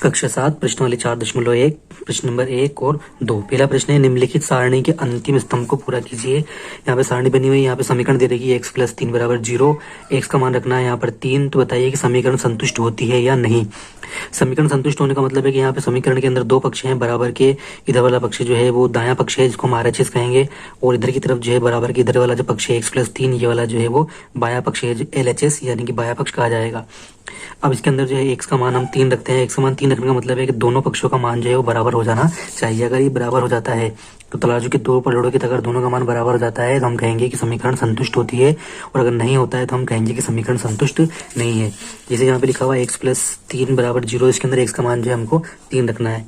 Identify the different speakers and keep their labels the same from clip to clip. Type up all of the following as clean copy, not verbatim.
Speaker 1: कक्षा 7 प्रश्नावली 4.1 प्रश्न नंबर 1 और 2। पहला प्रश्न है, निम्नलिखित सारणी के अंतिम स्तंभ को पूरा कीजिए। यहाँ पे सारणी बनी हुई है, यहाँ पे समीकरण दे रही है x + 3 = 0, x का मान रखना है यहाँ पर 3। तो बताइए कि समीकरण संतुष्ट होती है या नहीं। समीकरण संतुष्ट होने का मतलब है कि यहाँ पे समीकरण के अंदर दो पक्ष हैं बराबर के। इधर वाला पक्ष जो है वो दायां पक्ष है, जिसको हम RHS कहेंगे, और इधर की तरफ जो है बराबर के इधर वाला जो पक्ष है x + 3, ये वाला जो है वो बायां पक्ष है, जो LHS यानी कि बायां पक्ष कहा जाएगा। अब इसके अंदर जो है x का मान हम 3 रखते हैं। x का मान 3 रखने का मतलब है कि दोनों पक्षों का मान जो है वो बराबर हो जाना चाहिए। अगर ये बराबर हो जाता है तो तराजू के दो पलड़ों की अगर दोनों का मान बराबर हो जाता है तो हम कहेंगे कि समीकरण संतुष्ट होती है, और अगर नहीं होता है तो हम कहेंगे कि समीकरण संतुष्ट नहीं है। जैसे यहाँ पे लिखा हुआ है x + 3 = 0, इसके अंदर x का मान जो है हमको 3 रखना है।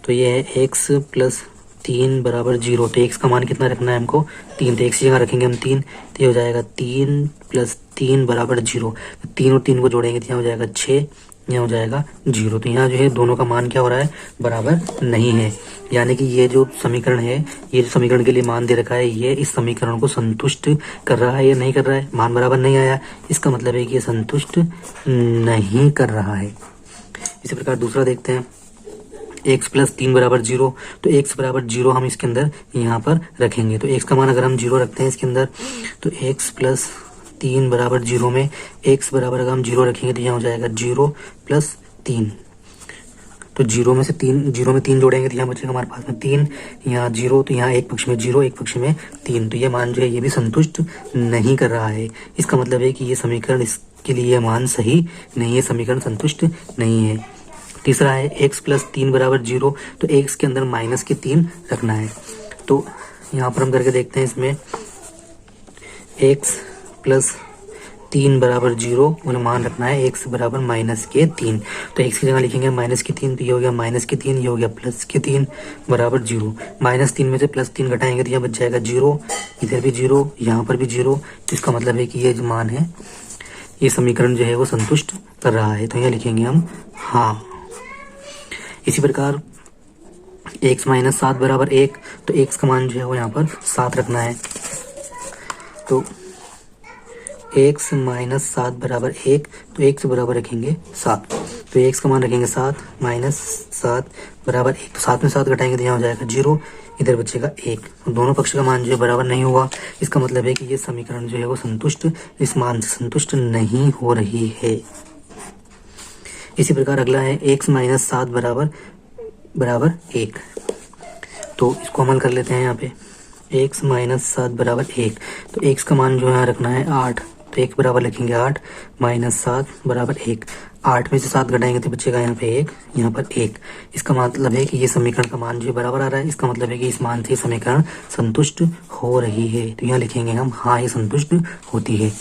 Speaker 1: तो ये है x + 3 = 0, तो x का मान कितना रखना है हमको 3। तो x की जगह रखेंगे हम 3, तो ये हो जाएगा 3 + 3 = 0। 3 और 3 को जोड़ेंगे तो यहाँ हो जाएगा 6, यहाँ हो जाएगा 0। तो यहाँ जो है दोनों का मान क्या हो रहा है, बराबर नहीं है। यानी कि ये जो समीकरण है, ये जो समीकरण के लिए मान दे रखा है, ये इस समीकरण को संतुष्ट कर रहा है या नहीं कर रहा है। मान बराबर नहीं आया, इसका मतलब है कि ये संतुष्ट नहीं कर रहा है। इसी प्रकार दूसरा देखते हैं, x + 3 = 0, तो x = 0 हम इसके अंदर यहाँ पर रखेंगे। तो x का मान अगर हम 0 रखते हैं इसके अंदर, तो x + 3 = 0 में x बराबर अगर हम 0 रखेंगे तो यहाँ हो जाएगा 0 + 3। तो 0 में 3 जोड़ेंगे तो यहाँ बचेगा हमारे पास में 3, यहाँ 0, तो यहाँ एक पक्ष में 0, एक पक्ष में 3। तो ये मान जो है ये भी संतुष्ट नहीं कर रहा है। इसका मतलब है कि ये समीकरण, इसके लिए मान सही नहीं है, समीकरण संतुष्ट नहीं है। तीसरा है x + 3 = 0, तो x के अंदर -3 रखना है। तो यहाँ पर हम करके देखते हैं, इसमें x + 3 = 0 और मान रखना है x = -3। तो x की जगह लिखेंगे -3, तो ये हो गया -3, ये हो गया +3 = 0। -3 में से +3 घटाएंगे तो यहाँ बच जाएगा 0, इधर भी 0, यहाँ पर भी 0। तो इसका मतलब है कि ये जो मान है, ये समीकरण जो है वो संतुष्ट कर रहा है। तो यहाँ लिखेंगे हम हाँ। इसी प्रकार x - 7 = 1, तो x का मान जो है वो यहाँ पर 7 रखना है। तो x - 7 = 1, तो x बराबर रखेंगे 7। तो x का मान रखेंगे 7, -7 = 1, तो 7 में 7 घटाएंगे तो यहाँ हो जाएगा 0, इधर बचेगा 1। दोनों पक्ष का मान जो है बराबर नहीं हुआ, इसका मतलब है कि ये समीकरण जो है वो संतुष्ट, इस मान से संतुष्ट नहीं हो रही है। इसी प्रकार अगला है x - 7 = 1, तो इसको अमल कर लेते हैं। यहाँ पे x - 7 = 1, तो x का मान जो है रखना है 8, तो x बराबर लिखेंगे 8, -7 = 1। 8 में से 7 घटाएंगे तो बचेगा यहाँ पे 1, यहाँ पर 1। इसका मतलब है कि ये समीकरण का मान जो है बराबर आ रहा है। इसका मतलब है कि इस मान से समीकरण संतुष्ट हो रही है। तो यहाँ लिखेंगे हम हाँ, ये संतुष्ट होती है।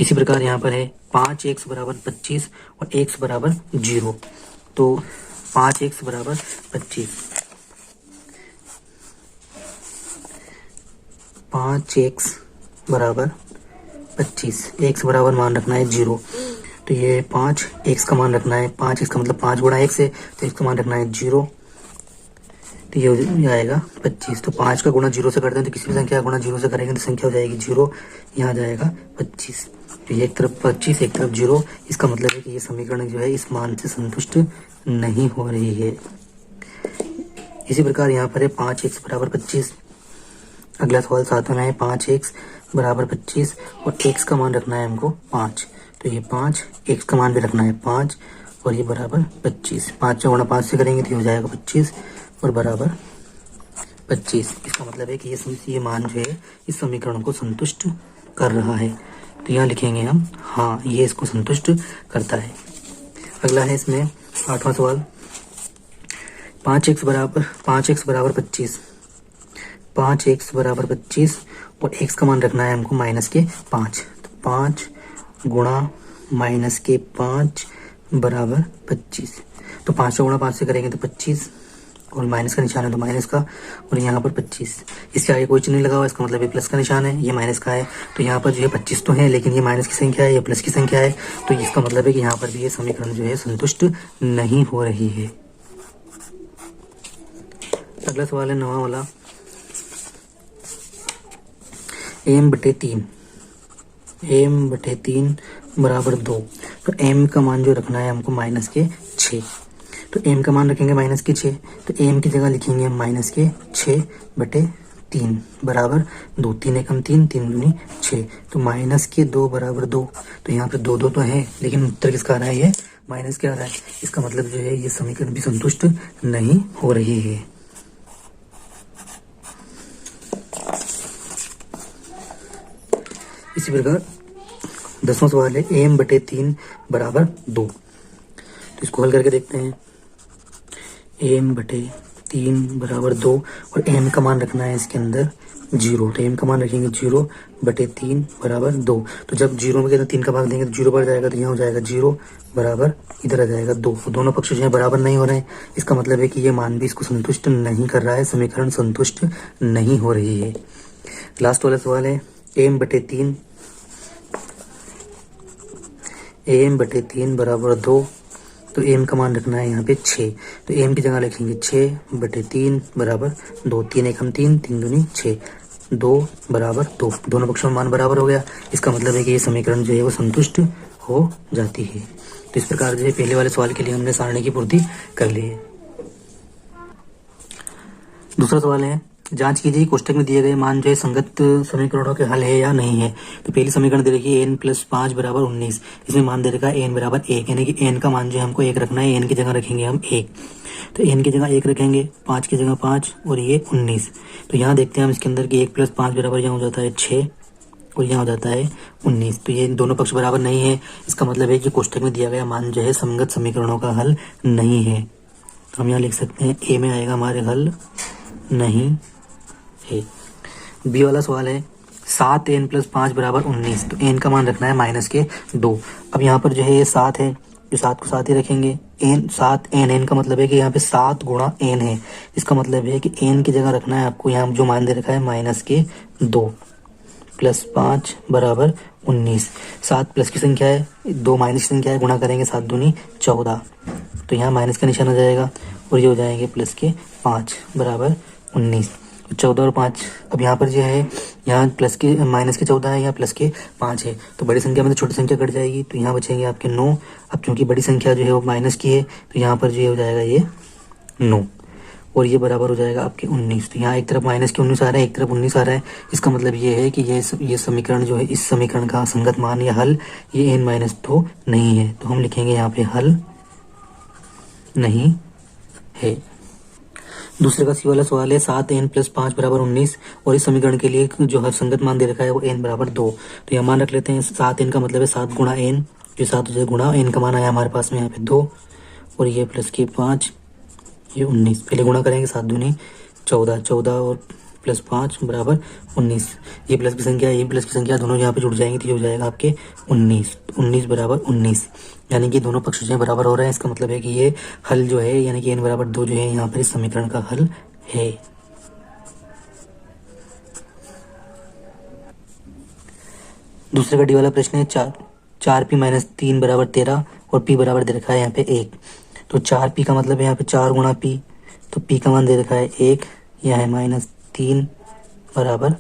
Speaker 1: इसी प्रकार यहाँ पर है 5x = 25 और x = 0, तो 5x = 25, 5x = 25, x बराबर मान रखना है 0। तो ये 5, x का मान रखना है 5, इसका मतलब 5 गुणा x है, तो x का मान रखना है 0, तो ये आएगा 25। तो 5 का गुणा 0 से करते हैं, तो किसी भी संख्या का गुणा 0 से करेंगे तो संख्या हो जाएगी 0, यहाँ जाएगा 25। तो ये एक तरफ 25, एक तरफ 0, इसका मतलब है कि ये समीकरण जो है इस मान से संतुष्ट नहीं हो रही है। इसी प्रकार यहाँ पर है 5x = 25। अगला सवाल 7 में है 5x = 25 और x का मान रखना है हमको 5। तो ये 5, x का मान भी रखना है 5 और ये बराबर 25। 5 का गुणा 5 से करेंगे तो हो जाएगा 25 और बराबर 25। इसका मतलब है कि ये मान जो है इस समीकरण को संतुष्ट कर रहा है। तो यहाँ लिखेंगे हम हाँ, ये इसको संतुष्ट करता है। अगला है इसमें 8वां सवाल, 5x = 25, 5x = 25 और x का मान रखना है हमको -5। तो 5 गुणा -5 बराबर 25। तो 5 का गुणा 5 से करेंगे तो 25 और माइनस का निशान है तो माइनस का, और यहाँ पर 25। इसके आगे कोई चिन्ह नहीं लगा हुआ, इसका मतलब ये प्लस का निशान है, ये माइनस का है। तो यहाँ पर जो है 25 तो है, लेकिन ये माइनस की संख्या है, ये प्लस की संख्या है। तो इसका मतलब है कि यहाँ पर भी ये समीकरण जो है संतुष्ट नहीं हो रही है। अगला सवाल है 9वां वाला, m/3 = 2। तो m का मान जो रखना है हमको माइनस के 6। तो m का मान रखेंगे माइनस के 6, तो m की जगह लिखेंगे हम माइनस के 6/3 बराबर 2। 3 एकम 3, 3 दूनी 6, तो माइनस के 2 बराबर 2। तो यहाँ पे 2 2 तो है, लेकिन उत्तर किसका आ रहा है, ये माइनस के आ रहा है। इसका मतलब जो है ये समीकरण भी संतुष्ट नहीं हो रही है। इसी प्रकार 10वां सवाल है m/3 बराबर 2। तो इसको हल करके देखते हैं। m/3 बराबर 2 और m का मान रखना है इसके अंदर 0। तो m का मान रखेंगे 0/3 बराबर 2। तो जब 0 में 3 का भाग देंगे तो 0 बढ़ जाएगा, तो यहाँ हो जाएगा 0 बराबर इधर आ जाएगा 2। तो दोनों पक्ष जो है बराबर नहीं हो रहे हैं। इसका मतलब है कि ये मान भी इसको संतुष्ट नहीं कर रहा है, समीकरण संतुष्ट नहीं हो रही है। लास्ट वाला सवाल है m/3 बराबर 2। तो m का मान रखना है यहाँ पे 6। तो m की जगह लिखेंगे 6/3 बराबर 2। 3 एकम 3, 3 दूनी 6, 2 बराबर 2। दोनों पक्षों में मान बराबर हो गया। इसका मतलब है कि ये समीकरण जो है वो संतुष्ट हो जाती है। तो इस प्रकार जो है पहले वाले सवाल के लिए हमने सारणी की पूर्ति कर ली है। दूसरा सवाल है, जांच कीजिए कोष्टक में दिए गए मान जो है संगत समीकरणों के हल है या नहीं है। तो पहली समीकरण दे रखी है n+5 बराबर 19। इसमें मान दे रखा है n बराबर 1, यानी कि n का मान जो है हमको 1 रखना है। n की जगह रखेंगे हम 1, तो n की जगह 1 रखेंगे, 5 की जगह 5 और ये 19। तो यहाँ देखते हैं हम इसके अंदर कि 1+5 बराबर यहाँ हो जाता है 6 और यहाँ हो जाता है 19। तो ये दोनों पक्ष बराबर नहीं है। इसका मतलब है कि कोष्टक में दिया गया मान जो है संगत समीकरणों का हल नहीं है। तो हम यहाँ लिख सकते हैं ए में आएगा हमारे हल नहीं है। बी वाला सवाल है 7n+5 बराबर 19। तो n का मान रखना है माइनस के 2। अब यहाँ पर जो है ये 7 है, जो 7 को 7 ही रखेंगे। n का मतलब है कि यहाँ पे 7 गुणा n है। इसका मतलब है कि n की जगह रखना है आपको यहाँ जो मान दे रखा है माइनस के 2 +5 बराबर 19। 7 प्लस की संख्या है, 2 माइनस की संख्या है, गुणा करेंगे 7 दूनी 14। तो यहाँ माइनस का निशान आ जाएगा और ये हो जाएंगे प्लस के 5 बराबर 19। 14 और 5, अब यहाँ पर जो है यहाँ प्लस के माइनस के 14 है, यहाँ प्लस के 5 है। तो बड़ी संख्या में तो छोटी संख्या कट जाएगी, तो यहाँ बचेंगे आपके 9। अब चूंकि बड़ी संख्या जो है वो माइनस की है, तो यहाँ पर जो हो जाएगा ये 9 और ये बराबर हो जाएगा आपके 19। तो यहाँ एक तरफ माइनस के 19 आ रहा है, एक तरफ 19 आ रहा है। इसका मतलब ये है कि ये समीकरण जो है इस समीकरण का संगत मान या हल ये n-2 नहीं है। तो हम लिखेंगे यहाँ पे हल नहीं है। दूसरे का सी वाला सवाल है 7n+5 बराबर 19 और इस समीकरण के लिए जो हर संगत मान दे रखा है वो n बराबर 2। तो यहाँ मान रख लेते हैं 7n का मतलब है 7 गुणा n, जो 7 हो जाए गुणा n का मान आया हमारे पास में यहाँ पे 2 और ये प्लस के 5, ये 19। पहले गुणा करेंगे 7 दूनी 14, 14 और प्लस 5 बराबर 19। ये प्लस की संख्या ये प्लस की संख्या दोनों यहाँ पे जुड़ जाएंगे, तो ये हो जाएगा आपके 19। 19 बराबर 19, यानी कि दोनों पक्ष जो है बराबर हो रहे हैं। इसका मतलब है कि ये हल जो है यानी कि n बराबर 2 जो है यहाँ पर इस समीकरण का हल है। दूसरे का डी वाला प्रश्न है 4p-3 बराबर 13 और p बराबर दे रखा है यहाँ पे 1। तो 4p का मतलब है यहाँ पे 4 गुणा p, तो p का मान दे रखा है 1, यह है -3 बराबर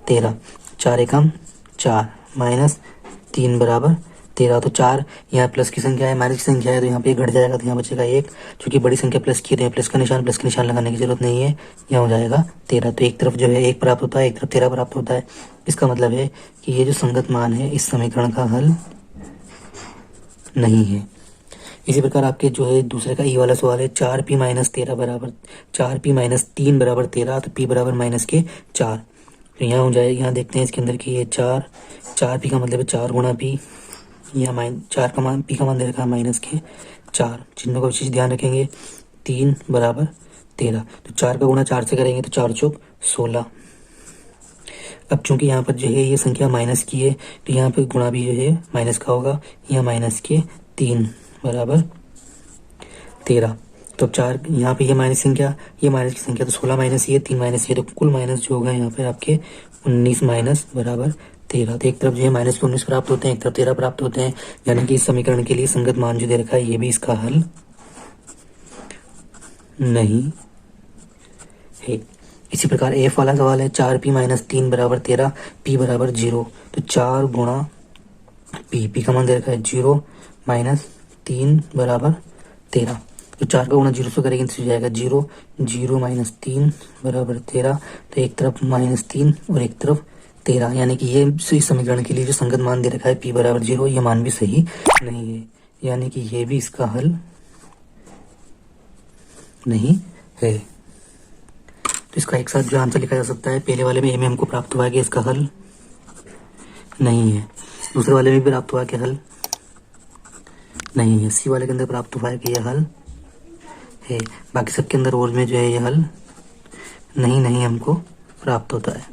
Speaker 1: 13। 4 एकम 4 -3 बराबर 13। तो 4 यहाँ प्लस की संख्या है, माइनस की संख्या है, तो यहाँ पे घट जाएगा, तो यहाँ बचेगा 1। चूंकि बड़ी संख्या प्लस की है, प्लस का निशान लगाने की जरूरत नहीं है, यहाँ हो जाएगा 13। तो एक तरफ जो है 1 प्राप्त होता है, एक तरफ 13 प्राप्त होता है। इसका मतलब है कि ये जो संगत मान है इस समीकरण का हल नहीं है। इसी प्रकार आपके जो है दूसरे का ई वाला सवाल है 4p-3 बराबर 3 बराबर 13। तो p बराबर माइनस के 4। तो यहाँ हो जाए, यहाँ देखते हैं इसके अंदर कि ये 4p का मतलब है 4 गुणा p, यहाँ 4 का मान p का मान दे रखा है माइनस के 4। चिन्हों का विशेष ध्यान रखेंगे। 3 बराबर 13, तो 4 का गुणा 4 से करेंगे तो 4 चौक 16। अब चूंकि यहाँ पर जो है ये संख्या माइनस की है, तो यहाँ पर गुणा भी जो है माइनस का होगा। यहाँ माइनस के 3 बराबर 13। तो 4 यहाँ पे ये माइनस संख्या, ये माइनस की संख्या, तो 16 माइनस ये 3 माइनस ये, तो कुल माइनस जो होगा यहाँ पे आपके 19 माइनस बराबर 13। तो एक तरफ जो है माइनस के 19 प्राप्त होते हैं, एक तरफ 13 प्राप्त होते हैं, यानी कि इस समीकरण के लिए संगत मान जो दे रखा है ये भी इसका हल नहीं है। इसी प्रकार एफ वाला सवाल है 4p-3 बराबर 13, p बराबर 0। तो 4 गुणा पी का मान दे रखा है 0 माइनस 3 बराबर 13। तो 4 का गुणा 0 से करेंगे तो जाएगा 0, 0 माइनस 3 बराबर 13। तो एक तरफ -3 और एक तरफ 13, यानी कि ये इस समीकरण के लिए जो संगत मान दे रखा है p बराबर 0, ये मान भी सही नहीं है, यानी कि ये भी इसका हल नहीं है। तो इसका एक साथ जो आंसर लिखा जा सकता है, पहले वाले में हमको प्राप्त हुआ कि इसका हल नहीं है, दूसरे वाले में भी प्राप्त हुआ कि हल नहीं है, सी वाले के अंदर प्राप्त हुआ है कि यह हल है, बाकी सबके अंदर और में जो है ये हल नहीं हमको प्राप्त होता है।